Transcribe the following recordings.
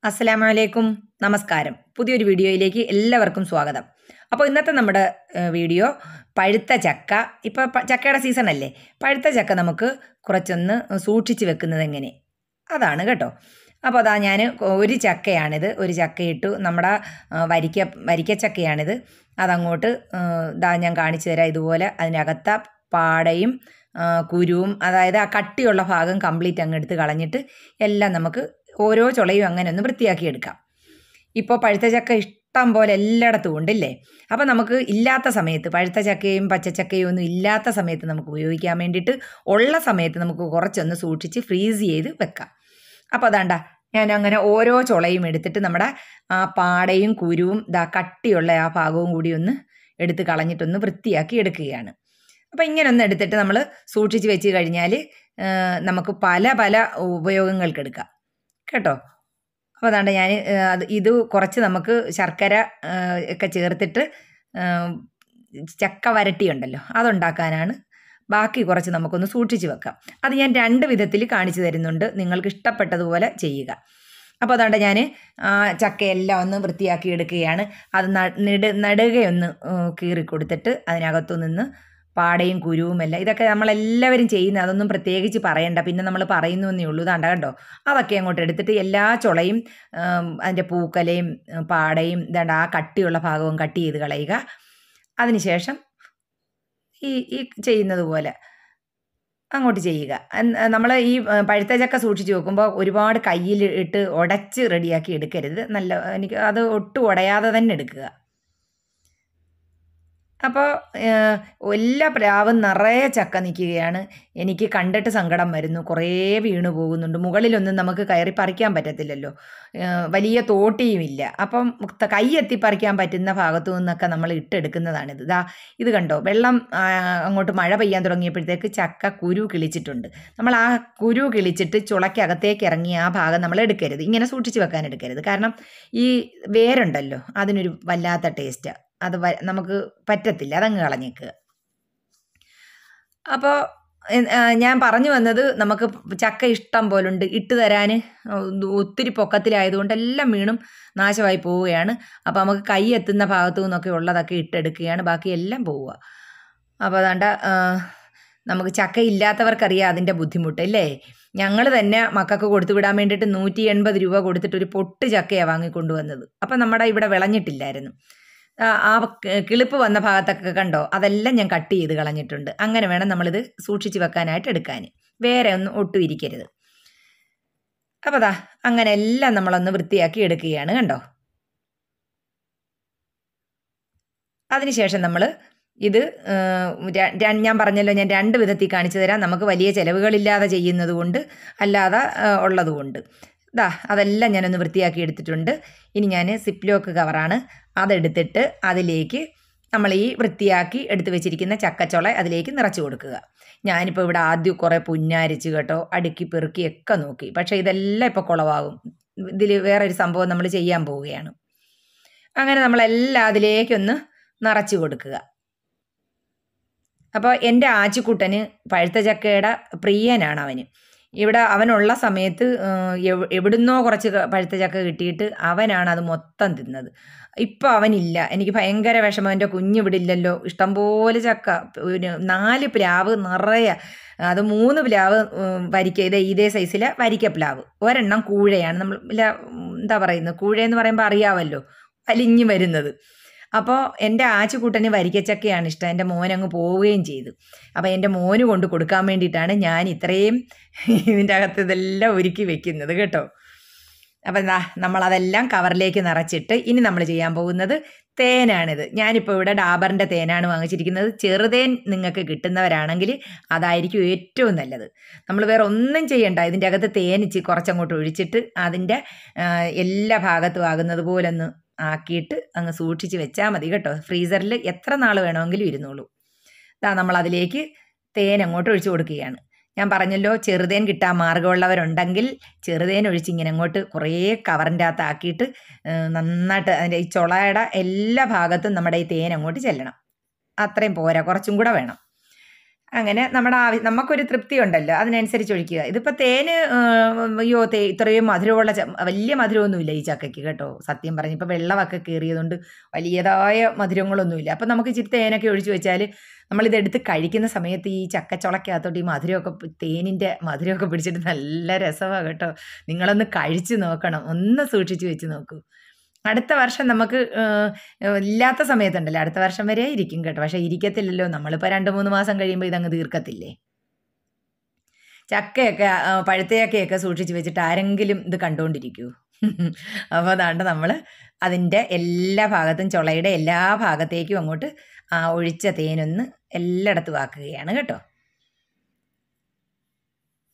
അസ്സലാമലൈക്കും നമസ്കാരം. പുതിയൊരു വീഡിയോയിലേക്ക് എല്ലാവർക്കും സ്വാഗതം. അപ്പോൾ ഇന്നത്തെ നമ്മുടെ വീഡിയോ പഴുത്ത ചക്ക. ഇപ്പോൾ ചക്കയുടെ സീസൺ അല്ലേ. പഴുത്ത ചക്ക നമുക്ക് കുറച്ചൊന്ന് സൂക്ഷിച്ച് വെക്കുന്നത് എങ്ങനെ, അതാണ് കേട്ടോ. അപ്പോൾ അതാ ഞാൻ ഒരു ചക്കയാണിത്, ഒരു ചക്കയിട്ടു. നമ്മുടെ വരിക്കച്ചക്കയാണിത്. അതങ്ങോട്ട് ഞാൻ കാണിച്ചു തരാം. ഇതുപോലെ അതിനകത്ത പാടയും കുരുവും, അതായത് ആ കട്ടിയുള്ള ഭാഗം കംപ്ലീറ്റ് അങ്ങ് എടുത്ത് കളഞ്ഞിട്ട് എല്ലാം നമുക്ക് ഓരോ ചുളയും അങ്ങനെ ഒന്ന് വൃത്തിയാക്കി എടുക്കാം. ഇപ്പോൾ പഴുത്ത ചക്ക ഇഷ്ടം പോലെ എല്ലായിടത്തും ഉണ്ടല്ലേ. അപ്പോൾ നമുക്ക് ഇല്ലാത്ത സമയത്ത്, പഴുത്ത ചക്കയും പച്ചച്ചക്കയും ഒന്നും ഇല്ലാത്ത സമയത്ത് നമുക്ക് ഉപയോഗിക്കാൻ വേണ്ടിയിട്ട് ഉള്ള സമയത്ത് നമുക്ക് കുറച്ചൊന്ന് സൂക്ഷിച്ച് ഫ്രീസ് ചെയ്ത് വെക്കാം. അപ്പോൾ അതാണ്ട ഞാൻ അങ്ങനെ ഓരോ ചുളയും എടുത്തിട്ട് നമ്മുടെ ആ പാടയും കുരുവും കട്ടിയുള്ള ആ ഭാഗവും കൂടി ഒന്ന് എടുത്ത് കളഞ്ഞിട്ടൊന്ന് വൃത്തിയാക്കി എടുക്കുകയാണ്. അപ്പോൾ ഇങ്ങനെ ഒന്ന് എടുത്തിട്ട് നമ്മൾ സൂക്ഷിച്ച് വെച്ച് കഴിഞ്ഞാൽ നമുക്ക് പല പല ഉപയോഗങ്ങൾക്ക് എടുക്കാം കേട്ടോ. അപ്പോൾ അതാണ്ട് ഞാൻ ഇത് കുറച്ച് നമുക്ക് ശർക്കര ഒക്കെ ചേർത്തിട്ട് ചക്ക വരട്ടി ഉണ്ടല്ലോ, അതുണ്ടാക്കാനാണ്. ബാക്കി കുറച്ച് നമുക്കൊന്ന് സൂക്ഷിച്ച് വെക്കാം. അത് ഞാൻ രണ്ട് വിധത്തിൽ കാണിച്ചു തരുന്നുണ്ട്, നിങ്ങൾക്ക് ഇഷ്ടപ്പെട്ടതുപോലെ ചെയ്യുക. അപ്പോൾ അതാണ്ട് ഞാൻ ചക്കയെല്ലാം ഒന്ന് വൃത്തിയാക്കി എടുക്കുകയാണ്. അത് നടുകയൊന്ന് കീറി കൊടുത്തിട്ട് അതിനകത്തു നിന്ന് പാടയും കുരുവുമെല്ലാം, ഇതൊക്കെ നമ്മളെല്ലാവരും ചെയ്യുന്ന, അതൊന്നും പ്രത്യേകിച്ച് പറയണ്ട, പിന്നെ നമ്മൾ പറയുന്നു എന്നേ ഉള്ളൂ. ഇതാണ്ട കണ്ടോ, അതൊക്കെ അങ്ങോട്ട് എടുത്തിട്ട് എല്ലാ ചുളയും അതിൻ്റെ പൂക്കലയും പാടയും ഇതാണ്ട് ആ കട്ടിയുള്ള ഭാഗവും കട്ട് ചെയ്ത് കളയുക. അതിനുശേഷം ഈ ചെയ്യുന്നത് പോലെ അങ്ങോട്ട് ചെയ്യുക. നമ്മൾ ഈ പഴുത്ത ചക്ക സൂക്ഷിച്ച് വെക്കുമ്പോൾ ഒരുപാട് കയ്യിൽ ഇട്ട് ഉടച്ച് റെഡിയാക്കി എടുക്കരുത്. എനിക്ക് അത് ഒട്ടും ഉടയാതെ തന്നെ എടുക്കുക. അപ്പോൾ എല്ലാ പ്ലാവും നിറയെ ചക്ക നിൽക്കുകയാണ്. എനിക്ക് കണ്ടിട്ട് സങ്കടം വരുന്നു. കുറേ വീണു പോകുന്നുണ്ട്. മുകളിലൊന്നും നമുക്ക് കയറി പറിക്കാൻ പറ്റത്തില്ലല്ലോ, വലിയ തോട്ടിയുമില്ല. അപ്പം കൈ എത്തി പറിക്കാൻ പറ്റുന്ന ഭാഗത്തു നിന്നൊക്കെ നമ്മൾ ഇട്ടെടുക്കുന്നതാണിത്. ഇത് കണ്ടോ, വെള്ളം അങ്ങോട്ട് മഴ പെയ്യാൻ തുടങ്ങിയപ്പോഴത്തേക്ക് ചക്ക കുരു കിളിച്ചിട്ടുണ്ട്. നമ്മൾ ആ കുരു കിളിച്ചിട്ട് ചുളയ്ക്കകത്തേക്ക് ഇറങ്ങി ആ ഭാഗം നമ്മൾ എടുക്കരുത്, ഇങ്ങനെ സൂക്ഷിച്ച് വെക്കാൻ എടുക്കരുത്. കാരണം ഈ വേരുണ്ടല്ലോ, അതിനൊരു വല്ലാത്ത ടേസ്റ്റാണ്. അത് നമുക്ക് പറ്റത്തില്ല, അതങ്ങ് കളഞ്ഞേക്കുക. അപ്പോൾ ഞാൻ പറഞ്ഞു വന്നത്, നമുക്ക് ചക്ക ഇഷ്ടം പോലുണ്ട്, ഇട്ട് തരാൻ ഒത്തിരി പൊക്കത്തിലായതുകൊണ്ട് എല്ലാം വീണും നാശമായി പോവുകയാണ്. അപ്പോൾ നമുക്ക് കൈ എത്തുന്ന ഭാഗത്തു നിന്നൊക്കെ ഉള്ളതൊക്കെ ഇട്ടെടുക്കുകയാണ്, ബാക്കി എല്ലാം പോവുക. അപ്പോൾ അതാണ്ട നമുക്ക് ചക്ക ഇല്ലാത്തവർക്കറിയാം അതിൻ്റെ ബുദ്ധിമുട്ട് അല്ലേ. ഞങ്ങൾ തന്നെ മക്കൾക്ക് കൊടുത്തു വിടാൻ വേണ്ടിയിട്ട് 180 രൂപ കൊടുത്തിട്ട് ഒരു പൊട്ട് ചക്കയാണ് വാങ്ങിക്കൊണ്ടുവന്നത്. അപ്പം നമ്മുടെ ഇവിടെ വിളഞ്ഞിട്ടില്ലായിരുന്നു. ആ കിളിപ്പ് വന്ന ഭാഗത്തൊക്കെ കണ്ടോ, അതെല്ലാം ഞാൻ കട്ട് ചെയ്ത് കളഞ്ഞിട്ടുണ്ട്. അങ്ങനെ വേണം നമ്മളിത് സൂക്ഷിച്ച് വെക്കാനായിട്ട് എടുക്കാൻ, വേറെ ഒന്നും ഒട്ടും ഇരിക്കരുത്. അപ്പോൾ അങ്ങനെ എല്ലാം നമ്മളൊന്ന് വൃത്തിയാക്കി എടുക്കുകയാണ് കണ്ടോ. അതിനുശേഷം നമ്മൾ ഇത് ഞാൻ പറഞ്ഞല്ലോ, ഞാൻ രണ്ട് വിധത്തിൽ കാണിച്ചു തരാം. നമുക്ക് വലിയ ചിലവുകളില്ലാതെ ചെയ്യുന്നത് കൊണ്ട്, അല്ലാതെ ഉള്ളത് കൊണ്ട്. അതെല്ലാം ഞാനൊന്ന് വൃത്തിയാക്കി എടുത്തിട്ടുണ്ട്. ഇനി ഞാൻ സിപ്ലോക്ക് കവറാണ്, അതെടുത്തിട്ട് അതിലേക്ക് നമ്മൾ ഈ വൃത്തിയാക്കി എടുത്ത് വെച്ചിരിക്കുന്ന ചക്കച്ചുള അതിലേക്ക് നിറച്ച് കൊടുക്കുക. ഞാനിപ്പോൾ ഇവിടെ ആദ്യം കുറേ പുന്നാരിച്ച് കേട്ടോ, അടുക്കി പെറുക്കിയൊക്കെ നോക്കി, പക്ഷേ ഇതെല്ലാം ഇപ്പോൾ കുളവാകും. ഇതിൽ വേറൊരു സംഭവം നമ്മൾ ചെയ്യാൻ പോവുകയാണ്. അങ്ങനെ നമ്മളെല്ലാം അതിലേക്കൊന്ന് നിറച്ച് കൊടുക്കുക. അപ്പോൾ എൻ്റെ ആച്ചിക്കുട്ടന് പഴുത്ത ചക്കയുടെ പ്രിയനാണ് അവന്. ഇവിടെ അവനുള്ള സമയത്ത് എവിടുന്നോ കുറച്ച് പഴുത്ത ചക്ക കിട്ടിയിട്ട് അവനാണ് അത് മൊത്തം തിന്നത്. ഇപ്പോൾ അവനില്ല, എനിക്ക് ഭയങ്കര വിഷമം. എൻ്റെ കുഞ്ഞിവിടെ ഇല്ലല്ലോ. ഇഷ്ടംപോലെ ചക്ക, 4 പ്ലാവ് നിറയെ, അത് 3 പ്ലാവ് ഇതേ സൈസിലെ വരിക്ക പ്ലാവ്, ഒരെണ്ണം കൂഴയാണ്. നമ്മൾ എന്താ പറയുന്നത്, കൂഴയെന്ന് പറയുമ്പോൾ അറിയാമല്ലോ, വലിഞ്ഞു വരുന്നത്. അപ്പോൾ എൻ്റെ ആച്ചുകൂട്ടന് വരിക്കച്ചക്കയാണ് ഇഷ്ടം. എൻ്റെ മോനങ്ങ് പോവുകയും ചെയ്തു. അപ്പോൾ എൻ്റെ മോന് കൊണ്ട് കൊടുക്കാൻ വേണ്ടിയിട്ടാണ് ഞാൻ ഇത്രയും ഇതിൻ്റെ അകത്ത് ഇതെല്ലാം ഒരുക്കി വെക്കുന്നത് കേട്ടോ. അപ്പം നമ്മളതെല്ലാം കവറിലേക്ക് നിറച്ചിട്ട് ഇനി നമ്മൾ ചെയ്യാൻ പോകുന്നത് തേനാണിത്. ഞാനിപ്പോൾ ഇവിടെ ഡാബറിൻ്റെ തേനാണ് വാങ്ങിച്ചിരിക്കുന്നത്. ചെറുതേൻ നിങ്ങൾക്ക് കിട്ടുന്നവരാണെങ്കിൽ അതായിരിക്കും ഏറ്റവും നല്ലത്. നമ്മൾ വേറെ ഒന്നും ചെയ്യണ്ട, ഇതിൻ്റെ അകത്ത് തേനിച്ച് കുറച്ചങ്ങോട്ട് ഒഴിച്ചിട്ട് അതിൻ്റെ എല്ലാ ഭാഗത്തും ആകുന്നത് പോലെ ഒന്ന് ആക്കിയിട്ട് അങ്ങ് സൂക്ഷിച്ച് വെച്ചാൽ മതി കേട്ടോ. ഫ്രീസറിൽ എത്ര നാൾ വേണമെങ്കിലും ഇരുന്നോളൂ. നമ്മളതിലേക്ക് തേൻ അങ്ങോട്ട് ഒഴിച്ചു കൊടുക്കുകയാണ്. ഞാൻ പറഞ്ഞല്ലോ, ചെറുതേൻ കിട്ടാൻ മാർഗമുള്ളവരുണ്ടെങ്കിൽ ചെറുതേൻ ഒഴിച്ച് ഇങ്ങനെ അങ്ങോട്ട് കുറേ കവറിൻ്റെ അകത്ത് ആക്കിയിട്ട് നന്നായിട്ട് അതിൻ്റെ ഈ ചുളയുടെ എല്ലാ ഭാഗത്തും നമ്മുടെ ഈ തേൻ അങ്ങോട്ട് ചെല്ലണം. അത്രയും പോരാ, കുറച്ചും കൂടെ വേണം. അങ്ങനെ നമ്മുടെ നമുക്കൊരു തൃപ്തി ഉണ്ടല്ലോ, അതിനനുസരിച്ച് ഒഴിക്കുക. ഇതിപ്പോൾ തേന് അയ്യോ ഇത്രയും മധുരമുള്ള വലിയ മധുരമൊന്നുമില്ല ഈ ചക്കയ്ക്ക് കേട്ടോ. സത്യം പറഞ്ഞ് ഇപ്പോൾ വെള്ളമൊക്കെ കയറിയതുകൊണ്ട് വലിയതായ മധുരങ്ങളൊന്നുമില്ല. അപ്പം നമുക്ക് ഇച്ചിരി തേനൊക്കെ ഒഴിച്ച് വെച്ചാൽ നമ്മളിതെടുത്ത് കഴിക്കുന്ന സമയത്ത് ഈ ചക്കച്ചുളക്കകത്തോട്ട് ഈ മധുരമൊക്കെ തേനിൻ്റെ മധുരമൊക്കെ പിടിച്ചിട്ട് നല്ല രസമാണ് കേട്ടോ. നിങ്ങളൊന്ന് കഴിച്ച് നോക്കണം, ഒന്ന് സൂക്ഷിച്ച് വെച്ച് നോക്കൂ. അടുത്ത വർഷം നമുക്ക് ഇല്ലാത്ത സമയത്തുണ്ടല്ലോ, അടുത്ത വർഷം വരെ ഇരിക്കും കേട്ടോ. പക്ഷേ ഇരിക്കത്തില്ലല്ലോ, നമ്മളിപ്പോൾ 2-3 മാസം കഴിയുമ്പോൾ ഇതങ്ങ് തീർക്കത്തില്ലേ. ചക്കയൊക്കെ പഴുത്ത ചക്കയൊക്കെ സൂക്ഷിച്ച് വെച്ചിട്ട് ആരെങ്കിലും ഇത് കണ്ടുകൊണ്ടിരിക്കൂ? അപ്പോൾ അതാണ്ട് നമ്മൾ അതിൻ്റെ എല്ലാ ഭാഗത്തും ചുളയുടെ എല്ലാ ഭാഗത്തേക്കും അങ്ങോട്ട് ഒഴിച്ച തേനൊന്ന് എല്ലായിടത്തും ആക്കുകയാണ് കേട്ടോ.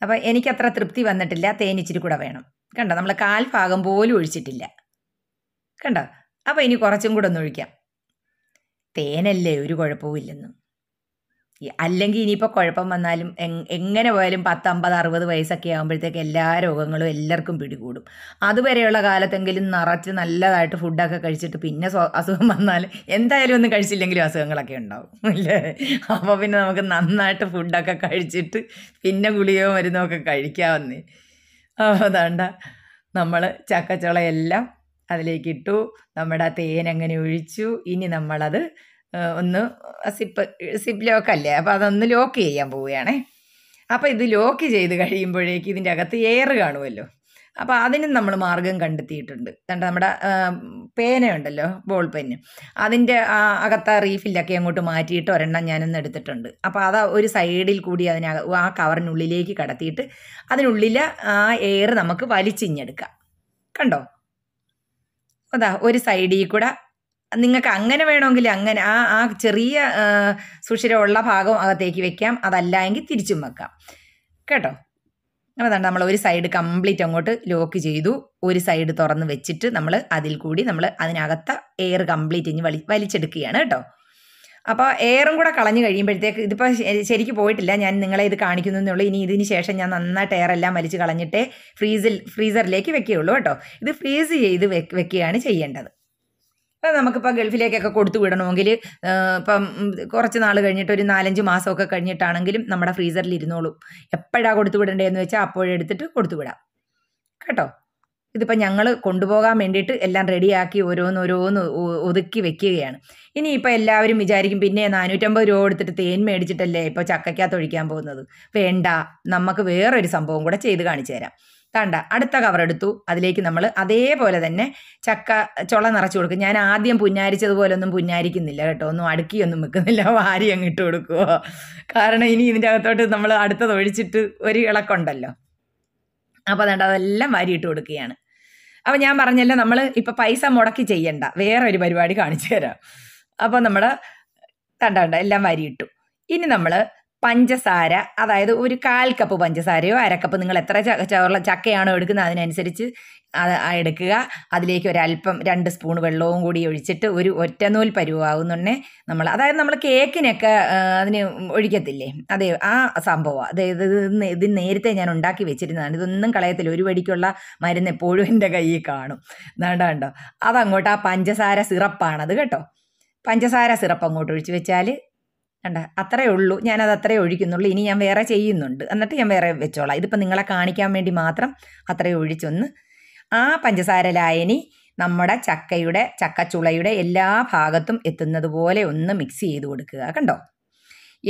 അപ്പോൾ എനിക്കത്ര തൃപ്തി വന്നിട്ടില്ല, തേൻ ഇച്ചിരി കൂടെ വേണം. കണ്ടോ, നമ്മൾ 1/4 ഭാഗം പോലും ഒഴിച്ചിട്ടില്ല കണ്ടോ. അപ്പോൾ ഇനി കുറച്ചും കൂടെ ഒന്ന് ഒഴിക്കാം. തേനല്ലേ, ഒരു കുഴപ്പവും ഇല്ലെന്നും. അല്ലെങ്കിൽ ഇനിയിപ്പോൾ കുഴപ്പം വന്നാലും എങ്ങനെ പോയാലും 10, 50, 60 വയസ്സൊക്കെ ആകുമ്പോഴത്തേക്ക് എല്ലാ രോഗങ്ങളും എല്ലാവർക്കും പിടികൂടും. അതുവരെയുള്ള കാലത്തെങ്കിലും നിറച്ച് നല്ലതായിട്ട് ഫുഡൊക്കെ കഴിച്ചിട്ട് പിന്നെ അസുഖം വന്നാൽ എന്തായാലും ഒന്നും കഴിച്ചില്ലെങ്കിലും അസുഖങ്ങളൊക്കെ ഉണ്ടാവും അല്ലേ. അപ്പോൾ പിന്നെ നമുക്ക് നന്നായിട്ട് ഫുഡൊക്കെ കഴിച്ചിട്ട് പിന്നെ ഗുളികയോ മരുന്നോ ഒക്കെ കഴിക്കാവുന്നേ. അപ്പോൾ അതാണ്ട നമ്മൾ ചക്കച്ചുളയെല്ലാം അതിലേക്ക് ഇട്ടു, നമ്മുടെ തേൻ അങ്ങനെ ഒഴിച്ചു. ഇനി നമ്മളത് ഒന്ന് സിപ്പ് ലോക്കല്ലേ, അപ്പോൾ അതൊന്ന് ലോക്ക് ചെയ്യാൻ പോവുകയാണേ. അപ്പോൾ ഇത് ലോക്ക് ചെയ്ത് കഴിയുമ്പോഴേക്ക് ഇതിൻ്റെ അകത്ത് എയർ കാണുമല്ലോ. അപ്പോൾ അതിനും നമ്മൾ മാർഗം കണ്ടെത്തിയിട്ടുണ്ട്. നമ്മുടെ പേനയുണ്ടല്ലോ, ബോൾ പെന്ന്, അതിൻ്റെ അകത്ത റീഫില്ലൊക്കെ അങ്ങോട്ട് മാറ്റിയിട്ട് ഒരെണ്ണം ഞാനൊന്ന് എടുത്തിട്ടുണ്ട്. അപ്പോൾ അത് ഒരു സൈഡിൽ കൂടി ആ കവറിനുള്ളിലേക്ക് കടത്തിയിട്ട് അതിനുള്ളിൽ ആ എയർ നമുക്ക് വലിച്ചിഞ്ഞെടുക്കാം. കണ്ടോ, അതാ ഒരു സൈഡിൽ കൂടെ നിങ്ങൾക്ക് അങ്ങനെ വേണമെങ്കിൽ അങ്ങനെ ആ ചെറിയ സുഷിരമുള്ള ഭാഗം അകത്തേക്ക് വെക്കാം, അതല്ല എങ്കിൽ തിരിച്ചും വെക്കാം കേട്ടോ. അതാണ് നമ്മൾ ഒരു സൈഡ് കംപ്ലീറ്റ് അങ്ങോട്ട് ലോക്ക് ചെയ്തു, ഒരു സൈഡ് തുറന്ന് വെച്ചിട്ട് നമ്മൾ അതിൽ കൂടി നമ്മൾ അതിനകത്ത എയർ കംപ്ലീറ്റ് ഇനി വലിച്ചെടുക്കുകയാണ് കേട്ടോ. അപ്പോൾ എയറും കൂടെ കളഞ്ഞു കഴിയുമ്പോഴത്തേക്ക് ഇതിപ്പോൾ ശരിക്കും പോയിട്ടില്ല, ഞാൻ നിങ്ങളെ ഇത് കാണിക്കുന്നുള്ളൂ. ഇനി ഇതിന് ശേഷം ഞാൻ നന്നായിട്ട് എയറെല്ലാം വലിച്ച് കളഞ്ഞിട്ടേ ഫ്രീസറിലേക്ക് വെക്കുകയുള്ളൂ കേട്ടോ. ഇത് ഫ്രീസ് ചെയ്ത് വെക്കുകയാണ് ചെയ്യേണ്ടത്. അപ്പോൾ നമുക്കിപ്പോൾ ഗൾഫിലേക്കൊക്കെ കൊടുത്തു വിടണമെങ്കിൽ ഇപ്പം കുറച്ച് നാൾ കഴിഞ്ഞിട്ട് ഒരു 4-5 മാസമൊക്കെ കഴിഞ്ഞിട്ടാണെങ്കിലും നമ്മുടെ ഫ്രീസറിൽ ഇരുന്നോളും. എപ്പോഴാണ് കൊടുത്തു വിടേണ്ടതെന്ന് വെച്ചാൽ അപ്പോഴെടുത്തിട്ട് കൊടുത്തു വിടാം കേട്ടോ. ഇതിപ്പോൾ ഞങ്ങൾ കൊണ്ടുപോകാൻ വേണ്ടിയിട്ട് എല്ലാം റെഡിയാക്കി ഓരോന്ന് ഒതുക്കി വെക്കുകയാണ്. ഇനിയിപ്പോൾ എല്ലാവരും വിചാരിക്കും പിന്നെ 450 രൂപ കൊടുത്തിട്ട് തേൻ മേടിച്ചിട്ടല്ലേ ഇപ്പോൾ ചക്കയ്ക്കകത്ത് ഒഴിക്കാൻ പോകുന്നത്. വേണ്ട, നമുക്ക് വേറൊരു സംഭവം കൂടെ ചെയ്ത് കാണിച്ചു തരാം. കണ്ട, അടുത്ത കവർ എടുത്തു, അതിലേക്ക് നമ്മൾ അതേപോലെ തന്നെ ചക്ക ചുള നിറച്ച് കൊടുക്കും. ഞാൻ ആദ്യം പുന്നാരിച്ചതുപോലെ ഒന്നും പുന്നാരിക്കുന്നില്ല കേട്ടോ, ഒന്നും അടുക്കിയൊന്നും വെക്കുന്നില്ല, വാരി അങ്ങ് ഇട്ട് കൊടുക്കുമോ. കാരണം ഇനി ഇതിൻ്റെ അകത്തോട്ട് നമ്മൾ അടുത്തത് ഒഴിച്ചിട്ട് ഒരു ഇളക്കുണ്ടല്ലോ. അപ്പോൾ അതുകൊണ്ട് അതെല്ലാം വാരി ഇട്ട് കൊടുക്കുകയാണ്. അപ്പോൾ ഞാൻ പറഞ്ഞല്ലോ, നമ്മൾ ഇപ്പോൾ പൈസ മുടക്കി ചെയ്യണ്ട, വേറെ ഒരു പരിപാടി കാണിച്ചു തരാം. അപ്പോൾ നമ്മൾ കണ്ട എല്ലാം വാരിയിട്ടു. ഇനി നമ്മൾ പഞ്ചസാര, അതായത് ഒരു 1/4 കപ്പ് പഞ്ചസാരയോ 1/2 കപ്പ്, നിങ്ങൾ എത്ര ചക്കയാണോ എടുക്കുന്നത് അതിനനുസരിച്ച് എടുക്കുക. അതിലേക്ക് ഒരല്പം 2 സ്പൂൺ വെള്ളവും കൂടി ഒഴിച്ചിട്ട് ഒരു ഒറ്റനൂൽ പരുവാകുന്നുണ്ടേ നമ്മൾ, അതായത് നമ്മൾ കേക്കിനൊക്കെ അതിന് ഒഴിക്കത്തില്ലേ, അതെ ആ സംഭവം. അതായത് ഇത് നേരത്തെ ഞാൻ ഉണ്ടാക്കി വെച്ചിരുന്നതാണ്, ഇതൊന്നും കളയത്തില്ല. ഒരു വടിക്കുള്ള മരുന്ന് എപ്പോഴും എൻ്റെ കയ്യിൽ കാണും. കണ്ടോ, അതങ്ങോട്ട് ആ പഞ്ചസാര സിറപ്പാണത് കേട്ടോ. പഞ്ചസാര സിറപ്പ് അങ്ങോട്ട് ഒഴിച്ച് വെച്ചാൽ കണ്ട, അത്രയേ ഉള്ളൂ. ഞാനത് അത്രയേ ഒഴിക്കുന്നുള്ളൂ. ഇനി ഞാൻ വേറെ ചെയ്യുന്നുണ്ട്, എന്നിട്ട് ഞാൻ വേറെ വെച്ചോളാം. ഇതിപ്പോൾ നിങ്ങളെ കാണിക്കാൻ വേണ്ടി മാത്രം അത്രയും ഒഴിച്ചൊന്ന് ആ പഞ്ചസാര ലായനി നമ്മുടെ ചക്കച്ചുളയുടെ എല്ലാ ഭാഗത്തും എത്തുന്നത് പോലെ ഒന്ന് മിക്സ് ചെയ്ത് കൊടുക്കുക. കണ്ടോ,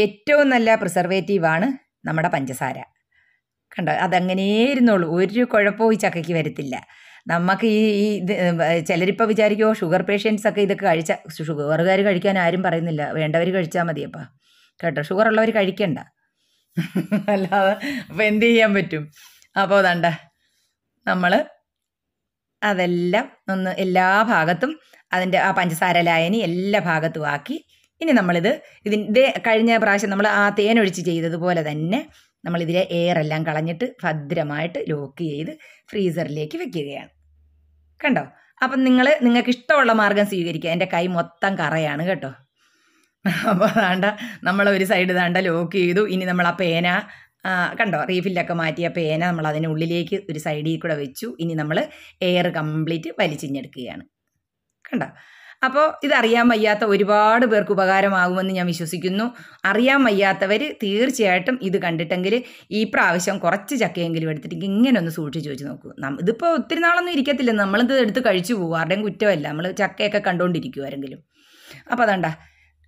ഏറ്റവും നല്ല പ്രിസർവേറ്റീവാണ് നമ്മുടെ പഞ്ചസാര. കണ്ടോ, അതങ്ങനെ ഇരുന്നുള്ളൂ, ഒരു കുഴപ്പവും ഈ ചക്കയ്ക്ക് വരത്തില്ല. നമുക്ക് ഇത് ചിലരിപ്പോൾ വിചാരിക്കുമോ ഷുഗർ പേഷ്യൻസൊക്കെ ഇതൊക്കെ കഴിച്ചാൽ, ഷുഗറുകാർ കഴിക്കാൻ ആരും പറയുന്നില്ല, വേണ്ടവർ കഴിച്ചാൽ മതിയപ്പാ കേട്ടോ, ഷുഗർ ഉള്ളവർ കഴിക്കണ്ട. അല്ലാതെ അപ്പോൾ എന്ത് ചെയ്യാൻ പറ്റും. അപ്പോൾ അതണ്ട നമ്മൾ അതെല്ലാം ഒന്ന് എല്ലാ ഭാഗത്തും അതിൻ്റെ ആ പഞ്ചസാര ലായനി എല്ലാ ഭാഗത്തും ആക്കി. ഇനി നമ്മളിത് കഴിഞ്ഞ പ്രാവശ്യം നമ്മൾ ആ തേനൊഴിച്ച് ചെയ്തതുപോലെ തന്നെ നമ്മളിതിലെ എയറെല്ലാം കളഞ്ഞിട്ട് ഭദ്രമായിട്ട് ലോക്ക് ചെയ്ത് ഫ്രീസറിലേക്ക് വെക്കുകയാണ്. കണ്ടോ, അപ്പം നിങ്ങൾക്ക് ഇഷ്ടമുള്ള മാർഗം സ്വീകരിക്കുക. എൻ്റെ കൈ മൊത്തം കറയാണ് കേട്ടോ. അപ്പോൾ വേണ്ട, നമ്മളൊരു സൈഡ് വേണ്ട ലോക്ക് ചെയ്തു. ഇനി നമ്മൾ ആ പേന കണ്ടോ, റീഫില്ലൊക്കെ മാറ്റിയ പേന നമ്മൾ അതിനുള്ളിലേക്ക് ഒരു സൈഡിൽ കൂടെ വെച്ചു. ഇനി നമ്മൾ എയർ കംപ്ലീറ്റ് വലിച്ചിഞ്ഞെടുക്കുകയാണ്. കണ്ടോ, അപ്പോൾ ഇതറിയാൻ വയ്യാത്ത ഒരുപാട് പേർക്ക് ഉപകാരമാകുമെന്ന് ഞാൻ വിശ്വസിക്കുന്നു. അറിയാൻ വയ്യാത്തവർ തീർച്ചയായിട്ടും ഇത് കണ്ടിട്ടെങ്കിൽ ഈ പ്രാവശ്യം കുറച്ച് ചക്കയെങ്കിലും എടുത്തിട്ട് ഇങ്ങനെ ഒന്ന് സൂക്ഷിച്ച് വെച്ച് നോക്കൂ. ഇതിപ്പോൾ ഒത്തിരി നാളൊന്നും ഇരിക്കത്തില്ല, നമ്മളിത് എടുത്ത് കഴിച്ചു പോകും, ആരുടെയും കുറ്റമല്ല, നമ്മൾ ചക്കയൊക്കെ കണ്ടുകൊണ്ടിരിക്കുമാരെങ്കിലും. അപ്പോൾ അതണ്ട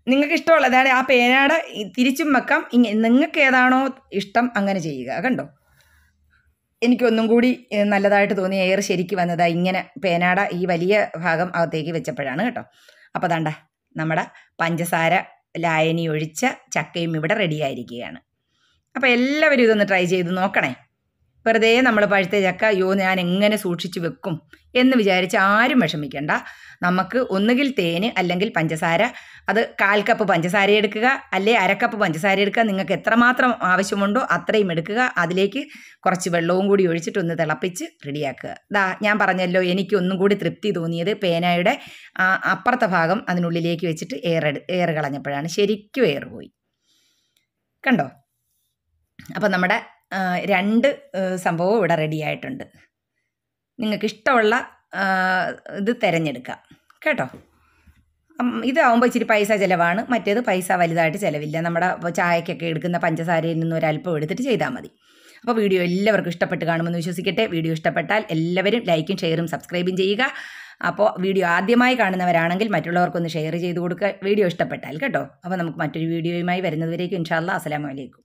നിങ്ങൾക്ക് ഇഷ്ടമുള്ളതാണ് ആ പേനയുടെ തിരിച്ചും വെക്കാം. നിങ്ങൾക്ക് ഏതാണോ ഇഷ്ടം അങ്ങനെ ചെയ്യുക. കണ്ടോ, എനിക്കൊന്നും കൂടി നല്ലതായിട്ട് തോന്നിയ എയർ ശരിക്ക് വന്നത് ഇങ്ങനെ പേനയുടെ ഈ വലിയ ഭാഗം അകത്തേക്ക് വെച്ചപ്പോഴാണ് കേട്ടോ. അപ്പോൾ ദാണ്ട നമ്മുടെ പഞ്ചസാര ലായനി ഒഴിച്ച ചക്കയും ഇവിടെ റെഡി ആയിരിക്കുകയാണ്. അപ്പോൾ എല്ലാവരും ഇതൊന്ന് ട്രൈ ചെയ്ത് നോക്കണേ. വെറുതെ നമ്മൾ പഴുത്ത ചക്ക അയ്യോ ഞാൻ എങ്ങനെ സൂക്ഷിച്ച് വെക്കും എന്ന് വിചാരിച്ച് ആരും വിഷമിക്കണ്ട. നമുക്ക് ഒന്നുകിൽ തേന് അല്ലെങ്കിൽ പഞ്ചസാര, അത് 1/4 കപ്പ് പഞ്ചസാര എടുക്കുക, അല്ലെ 1/2 കപ്പ് പഞ്ചസാര എടുക്കുക. നിങ്ങൾക്ക് എത്രമാത്രം ആവശ്യമുണ്ടോ അത്രയും എടുക്കുക. അതിലേക്ക് കുറച്ച് വെള്ളവും കൂടി ഒഴിച്ചിട്ട് ഒന്ന് തിളപ്പിച്ച് റെഡിയാക്കുക. ഞാൻ പറഞ്ഞല്ലോ, എനിക്ക് ഒന്നും കൂടി തൃപ്തി തോന്നിയത് പേനയുടെ അപ്പുറത്തെ ഭാഗം അതിനുള്ളിലേക്ക് വെച്ചിട്ട് എയർ കളഞ്ഞപ്പോഴാണ്. ശരിക്കും എയർ പോയി. കണ്ടോ, അപ്പം നമ്മുടെ 2 സംഭവവും ഇവിടെ റെഡി ആയിട്ടുണ്ട്. നിങ്ങൾക്ക് ഇഷ്ടമുള്ള ഇത് തിരഞ്ഞെടുക്കാം കേട്ടോ. ഇതാവുമ്പോൾ ഇച്ചിരി പൈസ ചിലവാണ്, മറ്റേത് പൈസ വലുതായിട്ട് ചിലവില്ല. നമ്മുടെ ചായക്കൊക്കെ എടുക്കുന്ന പഞ്ചസാരയിൽ നിന്ന് ഒരല്പം എടുത്തിട്ട് ചെയ്താൽ മതി. അപ്പോൾ വീഡിയോ എല്ലാവർക്കും ഇഷ്ടപ്പെട്ട് കാണുമെന്ന് വിശ്വസിക്കട്ടെ. വീഡിയോ ഇഷ്ടപ്പെട്ടാൽ എല്ലാവരും ലൈക്കും ഷെയറും സബ്സ്ക്രൈബും ചെയ്യുക. അപ്പോൾ വീഡിയോ ആദ്യമായി കാണുന്നവരാണെങ്കിൽ മറ്റുള്ളവർക്കൊന്ന് ഷെയർ ചെയ്ത് കൊടുക്കുക വീഡിയോ ഇഷ്ടപ്പെട്ടാൽ കേട്ടോ. അപ്പോൾ നമുക്ക് മറ്റൊരു വീഡിയോയുമായി വരുന്നതുവരേക്കും ഇൻഷാ അല്ലാഹ് അസ്സലാമു അലൈക്കും.